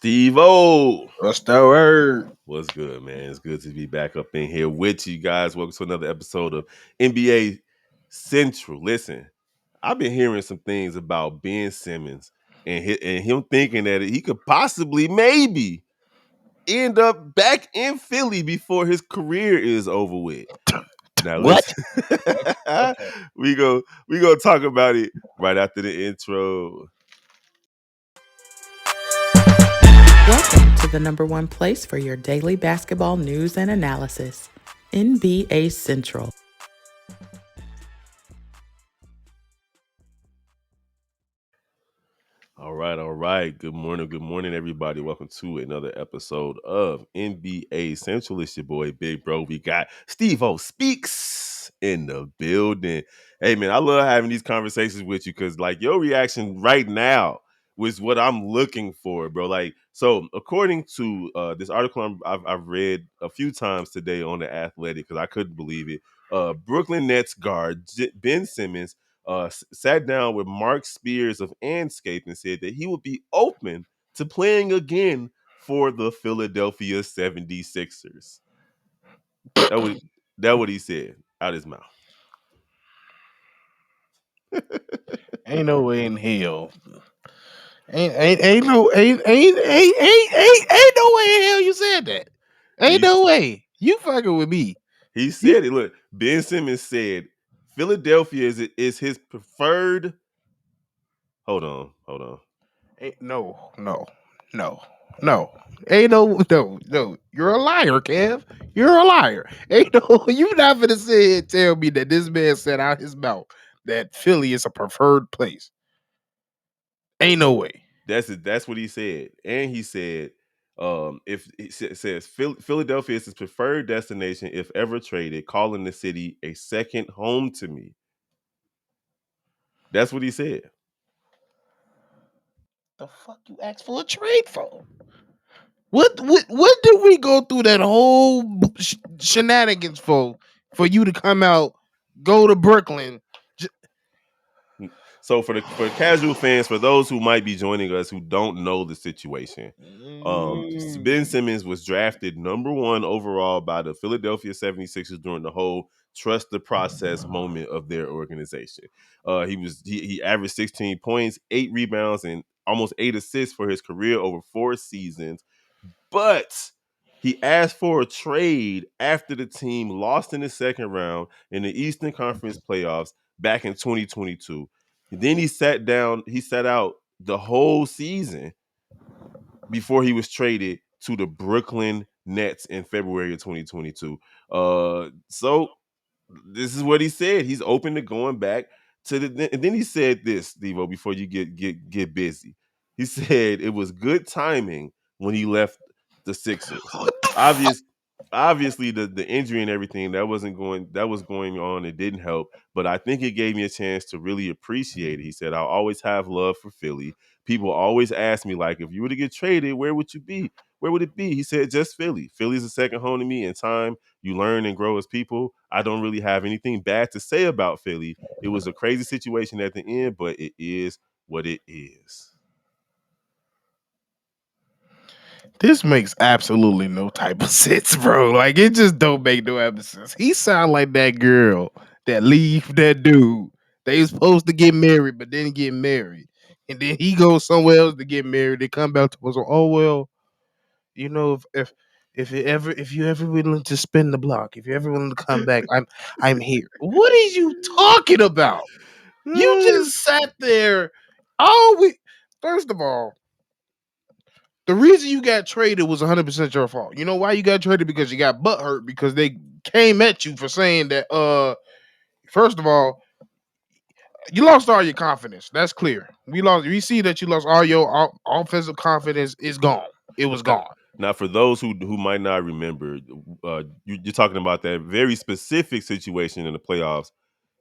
Steve-O. What's the word? What's good, man? It's good to be back up in here with you guys. Welcome to another episode of NBA Central. Listen, I've been hearing some things about Ben Simmons and him thinking that he could possibly, maybe, end up back in Philly before his career is over with. Now, What? listen, Okay. we gonna talk about it right after the intro. Welcome to the number one place for your daily basketball news and analysis, NBA Central. All right. Good morning, everybody. Welcome to another episode of NBA Central. It's your boy, Big Bro. We got Steve-O Speaks in the building. Hey, man, I love having these conversations with you because, like, your reaction right now was what I'm looking for, bro. Like, so according to this article I've read a few times today on The Athletic, because I couldn't believe it, Brooklyn Nets guard Ben Simmons sat down with Mark Spears of Anscape and said that he would be open to playing again for the Philadelphia 76ers. That what he said out his mouth. Ain't no way in hell. Ain't no ain't no way in hell you said that. Ain't He's no way. You fucking with me. he You said it. Look, Ben Simmons said Philadelphia is his preferred. Hold on. ain't no. Ain't no. You're a liar, Kev. You're a liar. Ain't no you not gonna say and tell me that this man said out his mouth that Philly is a preferred place. Ain't no way. That's what he said, and he said, if says Philadelphia is his preferred destination if ever traded, calling the city a second home to me. That's what he said. The fuck you asked for a trade for? What did we go through that whole shenanigans for you to come out, go to Brooklyn? So for casual fans, for those who might be joining us who don't know the situation, Ben Simmons was drafted number 1 overall by the Philadelphia 76ers during the whole trust the process moment of their organization. He averaged 16 points, 8 rebounds, and almost 8 assists for his career over 4 seasons. But he asked for a trade after the team lost in the second round in the Eastern Conference playoffs back in 2022. Then he sat out the whole season before he was traded to the Brooklyn Nets in February of 2022. So this is what he said. He's open to going back to and then he said this, Steve-O, before you get busy. He said it was good timing when he left the Sixers. What the fuck? Obvious, obviously the injury and everything that was going on, it didn't help, but I think it gave me a chance to really appreciate it. He said, I'll always have love for Philly. People always ask me, like, if you were to get traded, where would you be? Where would it be? He said, just Philly. Philly's a second home to me. In time, you learn and grow as people. I don't really have anything bad to say about Philly. It was a crazy situation at the end, but it is what it is. This makes absolutely no type of sense, bro. Like it just don't make no type of sense. He sound like that girl that leave that dude. They was supposed to get married, but didn't get married, and then he goes somewhere else to get married. They come back to us. Oh well, you know if you ever willing to spin the block, if you ever willing to come back, I'm here. What are you talking about? You just sat there. Oh, we first of all, the reason you got traded was 100% your fault. You know why you got traded? Because you got butt hurt because they came at you for saying that. First of all, you lost all your confidence. That's clear. We see that you lost all your offensive confidence. Is gone. It was Now, gone. now, for those who might not remember, you're talking about that very specific situation in the playoffs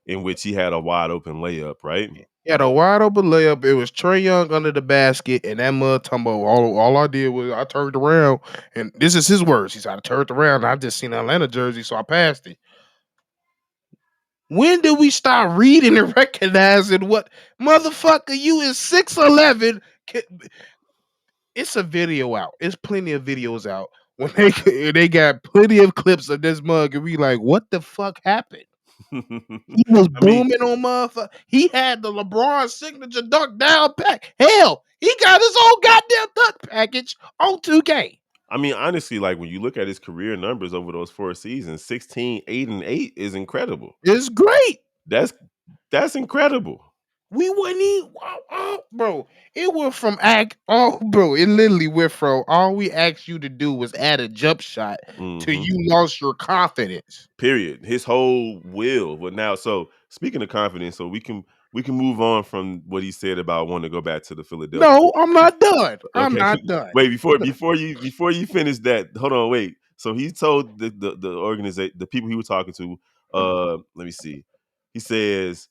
in which he had a wide open layup, right? He had a wide open layup. It was Trey Young under the basket, and that mud tumble. All I did was I turned around, and this is his words. He said, I turned around, and I just seen an Atlanta jersey, so I passed it. When did we start reading and recognizing what motherfucker you is 6'11"? It's a video out. It's plenty of videos out when they got plenty of clips of this mug, and we like, what the fuck happened? He was I mean, booming on motherfucker. He had the LeBron signature dunk down pack. Hell, he got his own goddamn dunk package on 2K. honestly, like when you look at his career numbers over those 4 seasons, 16, 8, and 8 is incredible. It's great. That's that's incredible. We wouldn't even, bro. It went from bro. It literally went from all we asked you to do was add a jump shot to Hmm. you lost your confidence. Period. His whole will. But now, so speaking of confidence, so we can move on from what he said about wanting to go back to the Philadelphia. No, I'm not done. I'm Okay. not done. Wait, before you finish that, hold on, wait. So he told the organization, the people he was talking to, let me see. He says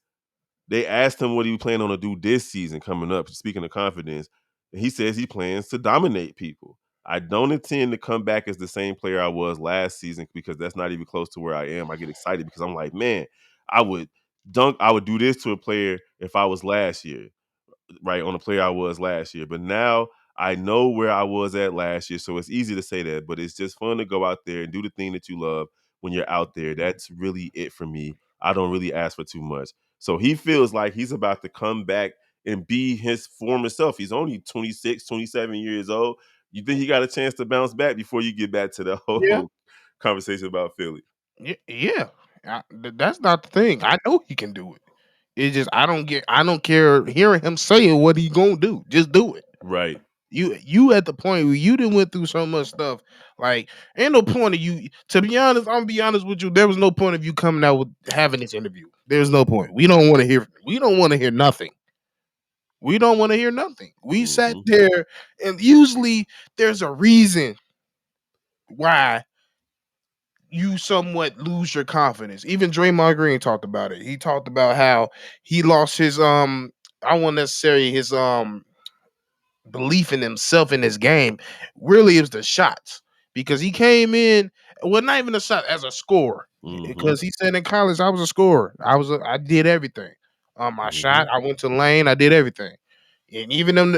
they asked him what he was planning on to do this season coming up, speaking of confidence. And he says he plans to dominate people. I don't intend to come back as the same player I was last season because that's not even close to where I am. I get excited because I'm like, man, I would I would do this to a player if I was last year, right, on the player I was last year. But now I know where I was at last year, so it's easy to say that. But it's just fun to go out there and do the thing that you love when you're out there. That's really it for me. I don't really ask for too much. So he feels like he's about to come back and be his former self. He's only 26, 27 years old. You think he got a chance to bounce back before you get back to the Yeah, whole conversation about Philly? yeah. That's not the thing. I know he can do it. It's just I don't care hearing him saying what he gonna do. Just do it. Right. You at the point where you didn't went through so much stuff. Like, ain't no point of you. To be honest, I'm gonna be honest with you. There was no point of you coming out with having this interview. There's no point. We don't want to hear. We don't want to hear nothing. We don't want to hear nothing. We sat Hmm. there, and usually there's a reason why you somewhat lose your confidence. Even Draymond Green talked about it. He talked about how he lost his I won't necessarily his belief in himself in his game. Really, it was the shots because he came in. Well, not even a shot as a scorer. Hmm. Because he said in college, I was a scorer. I did everything. I Hmm. shot. I went to the lane. I did everything. And even them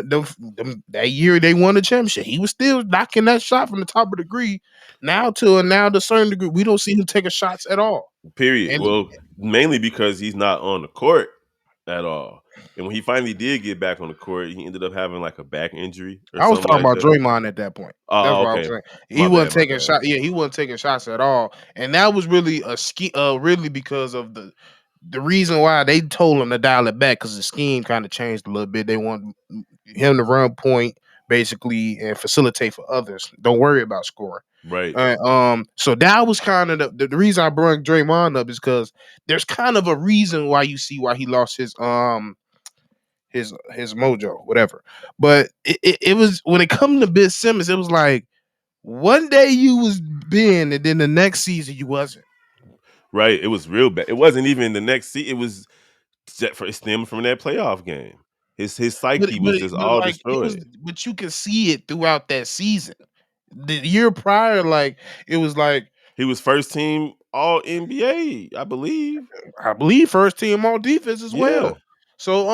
that year they won the championship, he was still knocking that shot from the top of the degree. Now to a certain degree, we don't see him taking shots at all. Period. And Well, mainly because he's not on the court at all. And when he finally did get back on the court, he ended up having like a back injury or I was something talking like about that. Draymond at that point. That's Oh, what I was okay. saying. He My wasn't bad, my taking bad. shot. Yeah, he wasn't taking shots at all, and that was really a ski. Really because of the reason why they told him to dial it back because the scheme kind of changed a little bit. They want him to run point basically and facilitate for others. Don't worry about scoring. Right. So that was kind of the reason I brought Draymond up is because there's kind of a reason why you see why he lost his mojo, whatever. But it was when it come to Ben Simmons, it was like one day you was Ben, and then the next season you wasn't. Right. It was real bad. It wasn't even the next it was it stemmed from that playoff game. His psyche was just all Like it was, destroyed. but you could see it throughout that season. The year prior, like it was like He was first team all NBA, I believe. I believe first team all defense as Yeah. well. So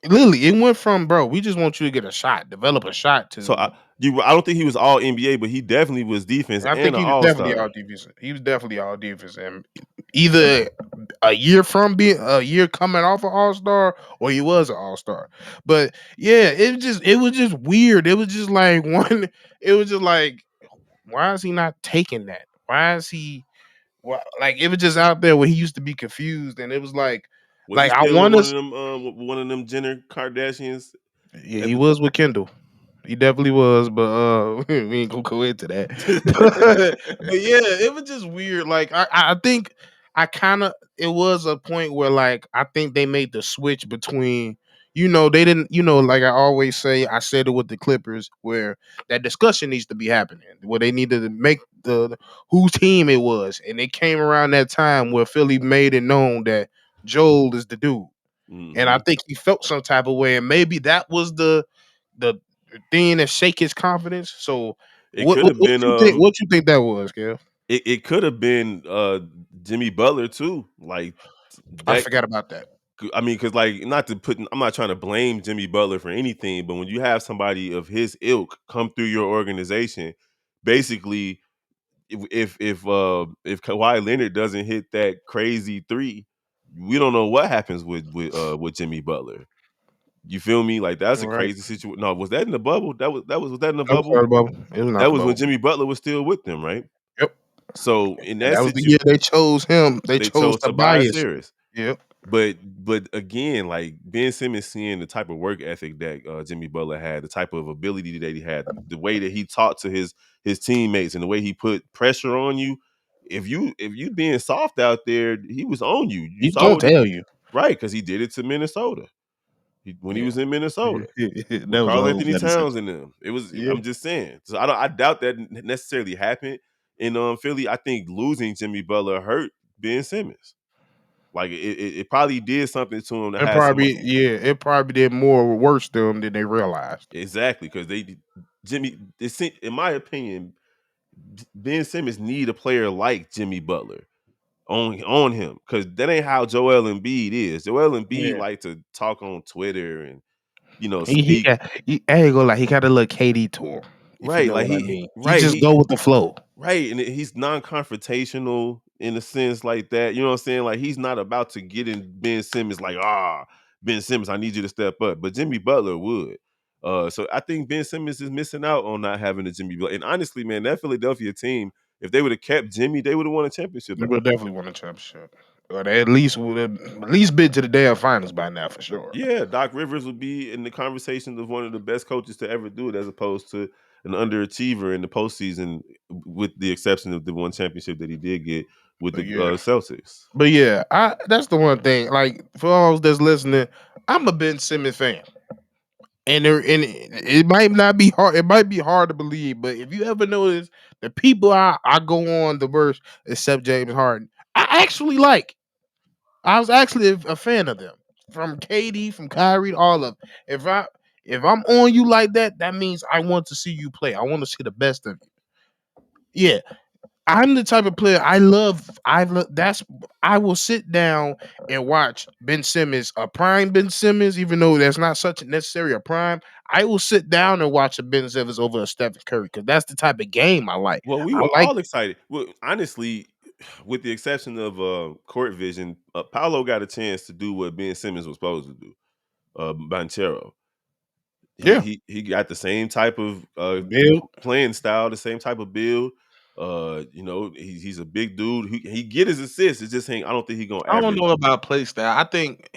literally it went from bro, we just want you to get a shot, develop a shot So to I don't think he was all NBA, but he definitely was defense I and think an he was definitely all-star. all defense. He was definitely all defense, and either a year from being a year coming off an all star, or he was an all star. But yeah, it was just weird. It was just like one. It was just like, why is he not taking that? Why is he? Why, like it was just out there where he used to be confused, and it was Was he I still with want to. one of them Jenner Kardashians Yeah, at he the was with Kendall. He definitely was, but we ain't gonna go into that. But yeah, it was just weird. Like I think I kind of it was a point where like I think they made the switch between they didn't like I always say I said it with the Clippers where that discussion needs to be happening where they needed to make the whose team it was and it came around that time where Philly made it known that Joel is the dude. And I Mhm. think he felt some type of way, and maybe that was the thing that shake his confidence. So, It could have been What you think that was, Kev? it could have been Jimmy Butler too. Like I that forgot about that. I mean, because like, not to put, I'm not trying to blame Jimmy Butler for anything, but when you have somebody of his ilk come through your organization, basically, if Kawhi Leonard doesn't hit that crazy three, we don't know what happens with Jimmy Butler. You feel me? Like that's a Right. crazy situation. No, was that in the bubble? Was that in the That was not bubble? the bubble. It was not That the was when bubble. Jimmy Butler was still with them, right? Yep. So in And that that was the year situation, they chose him. They they chose chose Tobias Tobias. Harris. Yep. But again, like Ben Simmons seeing the type of work ethic that Jimmy Butler had, the type of ability that he had, the way that he talked to his teammates, and the way he put pressure on you. If you being soft out there, he was on you. You He's saw gonna what he tell you. right because he did it to Minnesota when he Yeah. was in Minnesota with That was Carl a whole Anthony better Towns system. and them. It was. Yeah. I'm just saying. So I doubt that necessarily happened in Philly. I think losing Jimmy Butler hurt Ben Simmons. Like it probably did something to him to It have some probably it probably did more worse to them than they realized. exactly because Jimmy. In my opinion, Ben Simmons need a player like Jimmy Butler on him because that ain't how Joel Embiid is. Joel Embiid Yeah. like to talk on Twitter and He speak got I ain't gonna lie, he got a little KD to him, if you right. know Like what I mean. He right just he go with the flow. right, and he's non-confrontational in a sense like that. You know what I'm saying? Like he's not about to get in Ben Simmons like, Ben Simmons, I need you to step up. But Jimmy Butler would. So I think Ben Simmons is missing out on not having a Jimmy Butler. And honestly, man, that Philadelphia team, if they would have kept Jimmy, they would have won a championship They that will year. definitely win a championship. Or they at least would have at least been to the damn finals by now for sure. Yeah, Doc Rivers would be in the conversation of one of the best coaches to ever do it, as opposed to an underachiever in the postseason, with the exception of the one championship that he did get with the But yeah. Celtics. But yeah, I that's the one thing. Like for all that's listening, I'm a Ben Simmons fan. It might not be hard. It might be hard to believe, but if you ever notice the people I go on the verse, except James Harden, I actually like. I was actually a fan of them. From KD, from Kyrie, all of 'em. If I'm on you like that, that means I want to see you play. I want to see the best of you. Yeah, I'm the type of player that's I will sit down and watch Ben Simmons, a prime Ben Simmons, even though that's not such a necessary a prime. I will sit down and watch a Ben Simmons over a Stephen Curry because that's the type of game I like. Well, we I were like all excited. Well, honestly, with the exception of Court Vision, Paolo got a chance to do what Ben Simmons was supposed to do. Banchero, yeah, he got the same type of Bill. playing style, the same type of build. He's a big dude. He get his assists. It just ain't. I don't think he gonna I don't know average. about play style. I think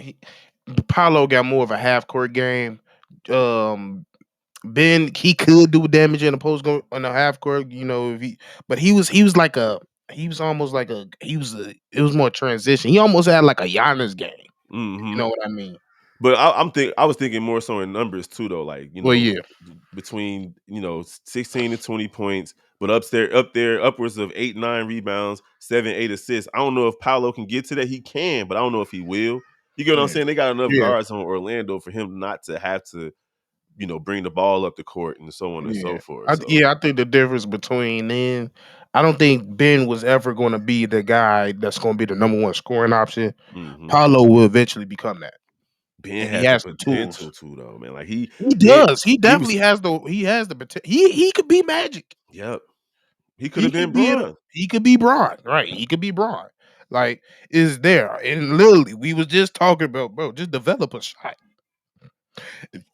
Paolo got more of a half court game. Um, Ben he could do damage in the post go on the half court, if but he was like he was almost like it was more transition. He almost had like a Giannis game. You Hmm. know what I mean? But I was thinking more so in numbers too, though. Like Well, yeah, between 16 to 20 points, but up there upwards of 8, 9 rebounds, 7, 8 assists. I don't know if Paolo can get to that. He can, but I don't know if he will. You get what I'm yeah, saying? They got enough yeah, guards on Orlando for him not to have to bring the ball up the court and so on and so yeah. forth. So I think the difference between then, I don't think Ben was ever going to be the guy that's going to be the number one scoring option. mhm. Paulo will eventually become that, Ben and he has the has the tools. potential to though, man. Like He he does. He he was definitely has the potential. He could be Magic. yep. He could He have been could be Braun. he could be Braun, right? He could be Braun. Like, is there. And literally, we was just talking about, bro, just develop a shot.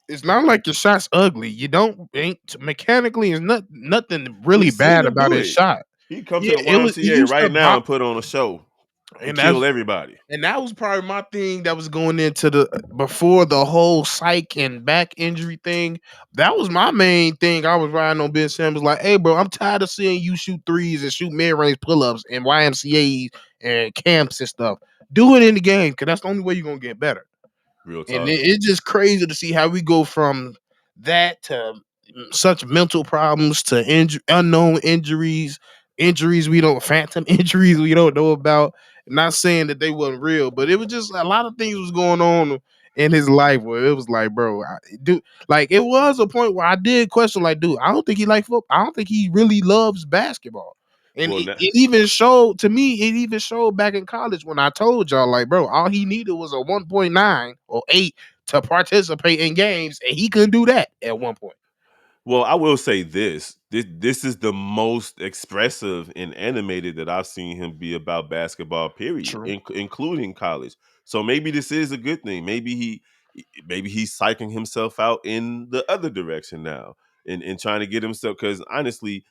It's not like your shot's ugly. You don't ain't mechanically is nothing really We seen bad him about do his it. shot. He come to Yeah, the he YMCA used to right now box, and put on a show and and that's kill everybody. and that was probably my thing that was going into the before the whole psych and back injury thing. That was my main thing. I was riding on Ben Simmons like, hey, bro, I'm tired of seeing you shoot threes and shoot mid range pull ups and YMCA's and camps and stuff. Do it in the game because that's the only way you're gonna get better. Real And talk. it's just crazy to see how we go from that to such mental problems to unknown injuries we don't phantom injuries we don't know about. Not saying that they wasn't real, but it was just a lot of things was going on in his life where it was like, bro, dude, like it was a point where I did question, like, dude, I don't think he like football. I don't think he really loves basketball. And Well, it even showed to me. It even showed back in college when I told y'all, like, bro, all he needed was a 1.9 or 8 to participate in games, and he couldn't do that at one point. well, I will say this. This is the most expressive and animated that I've seen him be about basketball, period, True. including college. So maybe this is a good thing. Maybe he's psyching himself out in the other direction now and trying to get himself, because honestly,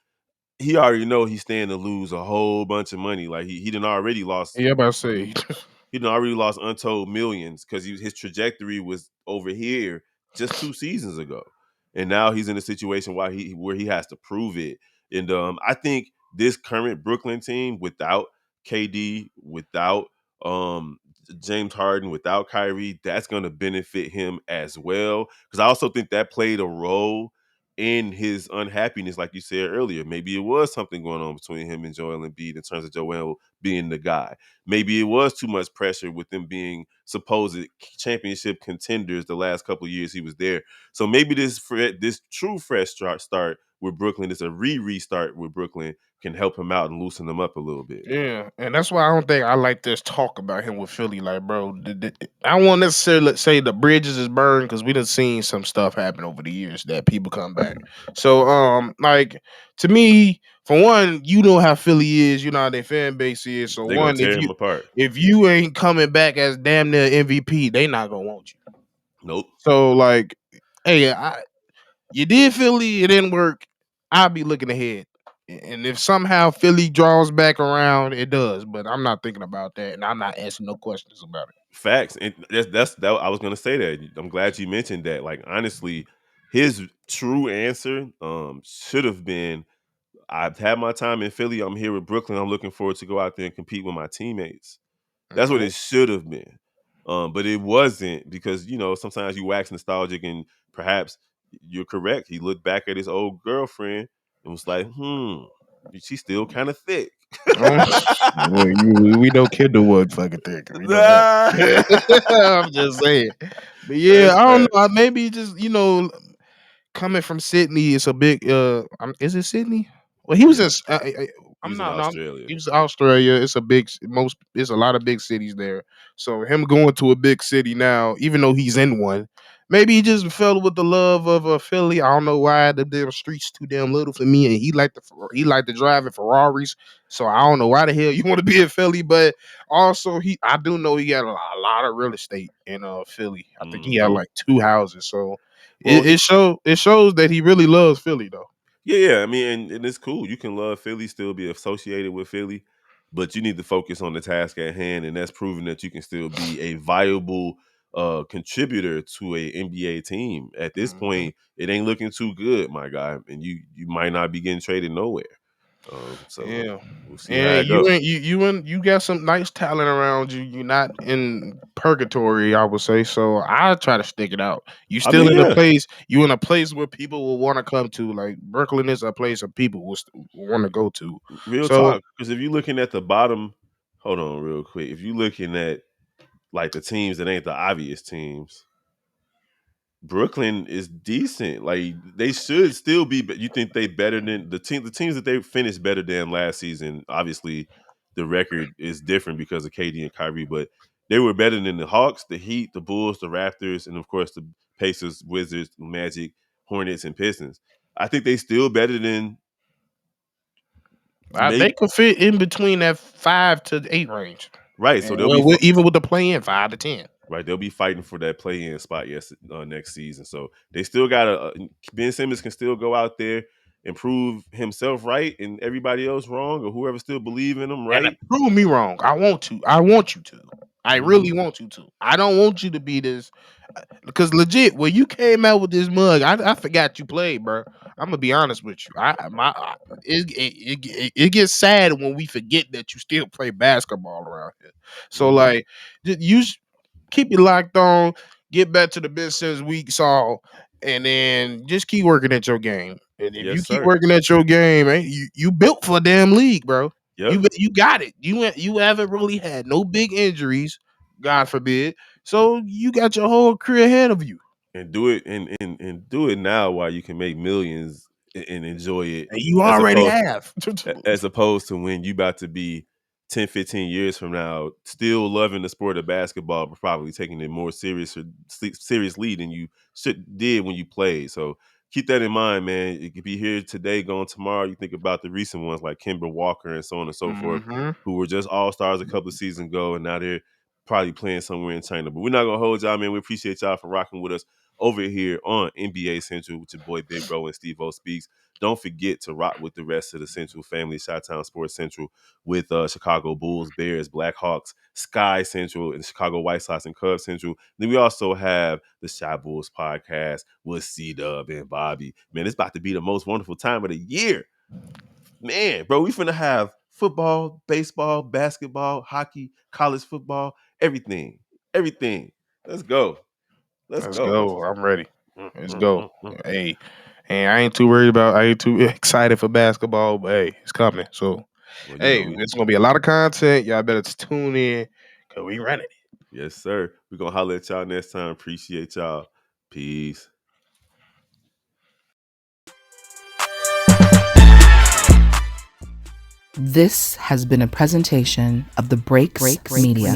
he already know he's standing to lose a whole bunch of money. Like he done already lost Yeah, about to say. he done already lost untold millions because his trajectory was over here just 2 seasons ago, and now he's in a situation where he has to prove it. And I think this current Brooklyn team, without KD, without um, James Harden, without Kyrie, that's going to benefit him as well. Because I also think that played a role in his unhappiness, like you said earlier. Maybe it was something going on between him and Joel Embiid in terms of Joel being the guy. Maybe it was too much pressure with them being supposed championship contenders the last couple of years he was there. So maybe this true fresh start with Brooklyn, it's a restart with Brooklyn, can help him out and loosen him up a little bit. Yeah, and that's why I don't think I like this talk about him with Philly. Like, bro, I won't necessarily say the bridges is burned because we done seen some stuff happen over the years that people come back. So, like to me, for one, you know how Philly is. You know how their fan base is. So, They're gonna one, tear him apart. if you ain't coming back as damn near MVP, they not gonna want you. Nope. So, like, hey, you did Philly, it didn't work. I'll be looking ahead. And if somehow Philly draws back around, it does. But I'm not thinking about that, and I'm not asking no questions about it. Facts. And that's that. I was gonna say that. I'm glad you mentioned that. Like honestly, his true answer should have been, I've had my time in Philly. I'm here with Brooklyn. I'm looking forward to go out there and compete with my teammates. That's what Mhm. it should have been. But it wasn't, because sometimes you wax nostalgic, and perhaps you're correct. He looked back at his old girlfriend and was like, she's still kind of thick. Oh, well, we know Kendall wasn't fucking thick. We know Nah. that. I'm just saying. But yeah, That's I don't know. facts. Maybe just coming from Sydney, it's a big. Is it Sydney? Well, he was Yeah, in. he I'm was in not. No, Australia. he was in Australia. It's a big. Most. It's a lot of big cities there. So him going to a big city now, even though he's in one, maybe he just fell with the love of Philly. I don't know why the damn streets too damn little for me, and he liked to drive in Ferraris. So I don't know why the hell you want to be in Philly, but also I do know he got a lot of real estate in Philly. I think he had Hmm. like 2 houses. So Well, it shows that he really loves Philly though. yeah. I mean, and it's cool. You can love Philly, still be associated with Philly, but you need to focus on the task at hand, and that's proving that you can still be a viable contributor to a NBA team. At this Mhm. point, it ain't looking too good, my guy, and you might not be getting traded nowhere. So Yeah. we'll see how And it go. you got some nice talent around you. You're not in purgatory, I would say. So I try to stick it out. You I still mean, in a yeah, place. You in a place where people will want to come to. Like Brooklyn is a place that people will want to go to. real So talk. Because if you're looking at the bottom, hold on, real quick. If you're looking at like the teams that ain't the obvious teams, Brooklyn is decent. Like they should still be. But you think they better than the team? The teams that they finished better than last season. Obviously, the record is different because of KD and Kyrie, but they were better than the Hawks, the Heat, the Bulls, the Raptors, and of course the Pacers, Wizards, Magic, Hornets, and Pistons. I think they still better than they maybe could fit in between that 5 to 8 range. right. And So they'll be even with the play in 5 to 10. right. They'll be fighting for that play-in spot next season. So they still got Ben Simmons can still go out there and prove himself right and everybody else wrong, or whoever still believe in him And right. prove me wrong. I want to. I want you to. I Hmm. really want you to. I don't want you to be this because legit when you came out with this mug, I forgot you played, bro. I'm gonna be honest with you. It gets sad when we forget that you still play basketball around here. So Hmm. like, keep it locked on. Get back to the business we saw, and then just keep working at your game. And if you Yes, keep sir. working at your game, man, you built for a damn league, bro. Yep. You got it. You haven't really had no big injuries, God forbid. So you got your whole career ahead of you. And do it and do it now while you can make millions and enjoy it And you as already opposed have. as opposed to when you about to be 10, 15 years from now, still loving the sport of basketball, but probably taking it more seriously than you did when you played. So keep that in mind, man. You could be here today, going tomorrow. You think about the recent ones like Kimber Walker and so on and so forth, Mm-hmm. who were just all stars a couple of seasons ago, and now they're probably playing somewhere in China. But we're not gonna hold y'all, man. We appreciate y'all for rocking with us over here on NBA Central with your boy Big Bro and Steve O Speaks. Don't forget to rock with the rest of the Central family, Chi-Town Sports Central, with Chicago Bulls, Bears, Blackhawks, Sky Central, and Chicago White Sox and Cubs Central. Then we also have the Shy Bulls podcast with C-Dub and Bobby. Man, it's about to be the most wonderful time of the year. Man, bro, we finna have football, baseball, basketball, hockey, college football, everything. Everything. Let's go. Let's Let's go. go. I'm ready. Mm, Let's mm, go. mm, mm. Hey, and I ain't too worried about. I ain't too excited for basketball, but hey, it's coming. So Well, you know, hey, it's gonna be a lot of content. Y'all better tune in because we running it. yes, sir. We're gonna holler at y'all next time. Appreciate y'all. Peace. This has been a presentation of the Breaks Media.